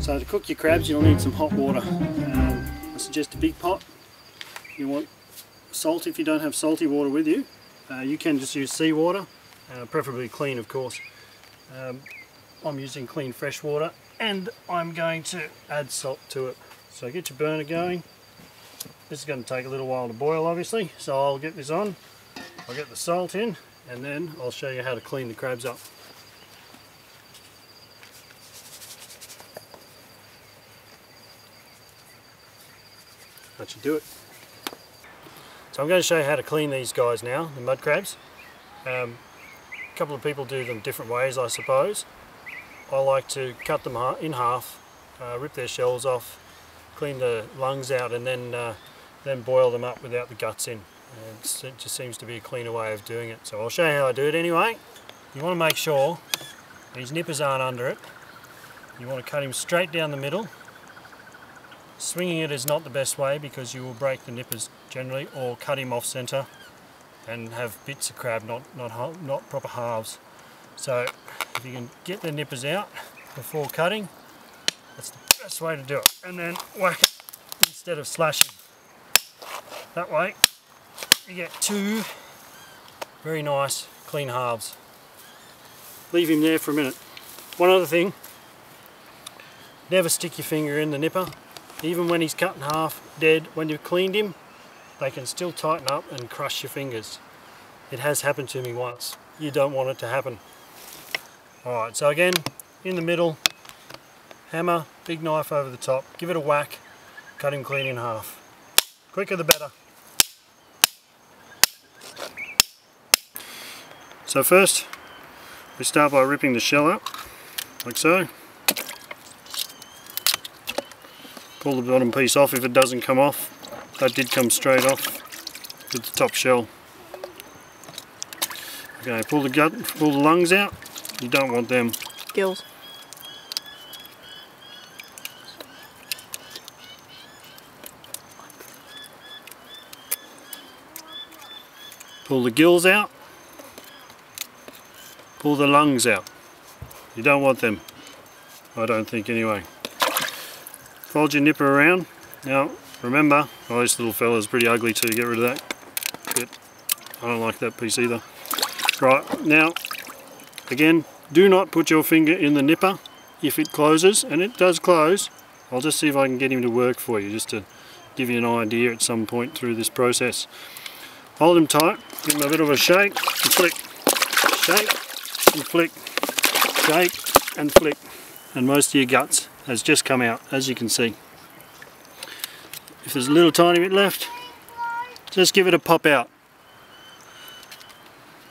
So to cook your crabs you'll need some hot water. I suggest a big pot. You want salt if you don't have salty water with you. You can just use seawater, preferably clean of course. I'm using clean fresh water and I'm going to add salt to it. So get your burner going. This is going to take a little while to boil obviously, so I'll get this on, I'll get the salt in, and then I'll show you how to clean the crabs up. That should do it. So I'm going to show you how to clean these guys now, the mud crabs. A couple of people do them different ways I suppose. I like to cut them in half, rip their shells off, clean the lungs out, and then boil them up without the guts in. It just seems to be a cleaner way of doing it. So I'll show you how I do it anyway. You want to make sure these nippers aren't under it. You want to cut him straight down the middle. Swinging it is not the best way because you will break the nippers generally, or cut him off centre and have bits of crab, not proper halves. So if you can get the nippers out before cutting, that's the best way to do it. And then whack it instead of slashing. That way you get two very nice clean halves. Leave him there for a minute. One other thing, never stick your finger in the nipper. Even when he's cut in half, dead, when you've cleaned him, they can still tighten up and crush your fingers. It has happened to me once. You don't want it to happen. Alright, so again, in the middle, hammer, big knife over the top, give it a whack, cut him clean in half. Quicker the better. So first, we start by ripping the shell out, like so. Pull the bottom piece off if it doesn't come off. That did come straight off with the top shell. Okay, pull the lungs out. You don't want them. Gills. Pull the gills out. Pull the lungs out. You don't want them. I don't think anyway. Fold your nipper around. Now remember, oh, this little fella's pretty ugly too, get rid of that bit. I don't like that piece either. Right, now again, do not put your finger in the nipper if it closes, and it does close. I'll just see if I can get him to work for you, just to give you an idea at some point through this process. Hold him tight, give him a bit of a shake and flick. Shake and flick. Shake and flick. And most of your guts has just come out, as you can see. If there's a little tiny bit left, just give it a pop out.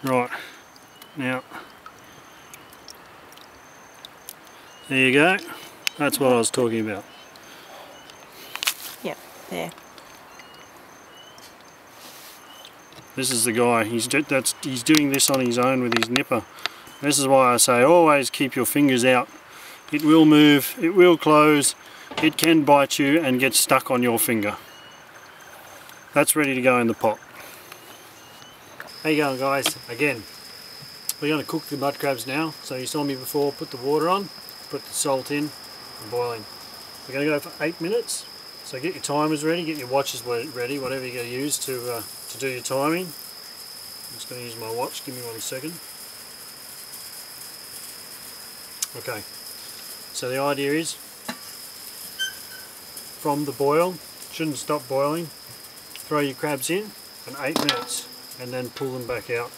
Right, now, there you go. That's what I was talking about. Yep, there. This is the guy, he's doing this on his own with his nipper. This is why I say always keep your fingers out. It will move, it will close, it can bite you and get stuck on your finger. That's ready to go in the pot. How you going guys? Again, we're going to cook the mud crabs now. So you saw me before, put the water on, put the salt in and boiling. We're going to go for 8 minutes. So get your timers ready, get your watches ready, whatever you're going to use to do your timing. I'm just going to use my watch, give me 1 second. Okay, so the idea is, from the boil, shouldn't stop boiling, throw your crabs in 8 minutes and then pull them back out.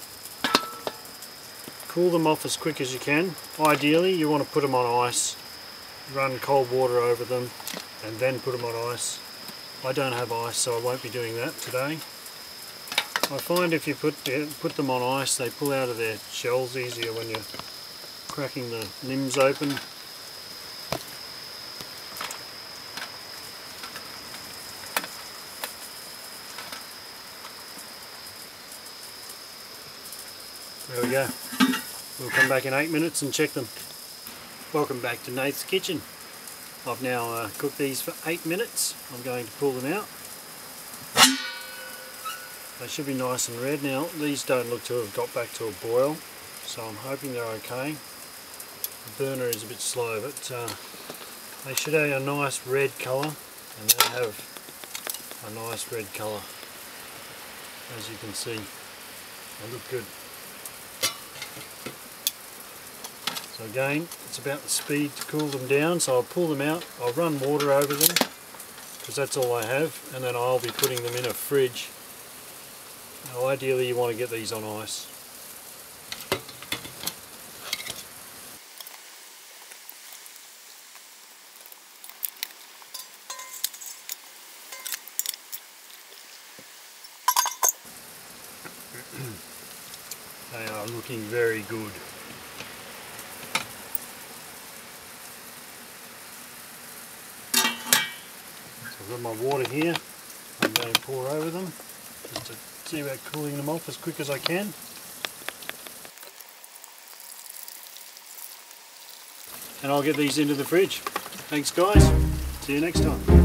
Cool them off as quick as you can. Ideally you want to put them on ice, run cold water over them and then put them on ice. I don't have ice so I won't be doing that today. I find if you put them on ice they pull out of their shells easier when you're cracking the limbs open. There we go. We'll come back in 8 minutes and check them. Welcome back to Nath's Kitchen. I've now cooked these for 8 minutes. I'm going to pull them out. They should be nice and red now. These don't look to have got back to a boil, so I'm hoping they're okay. The burner is a bit slow, but They should have a nice red colour, and they have a nice red colour. As you can see, they look good. So again, it's about the speed to cool them down, so I'll pull them out, I'll run water over them, because that's all I have, and then I'll be putting them in a fridge. Now, ideally you want to get these on ice. They are looking very good. So I've got my water here. I'm going to pour over them just to see about cooling them off as quick as I can. And I'll get these into the fridge. Thanks guys. See you next time.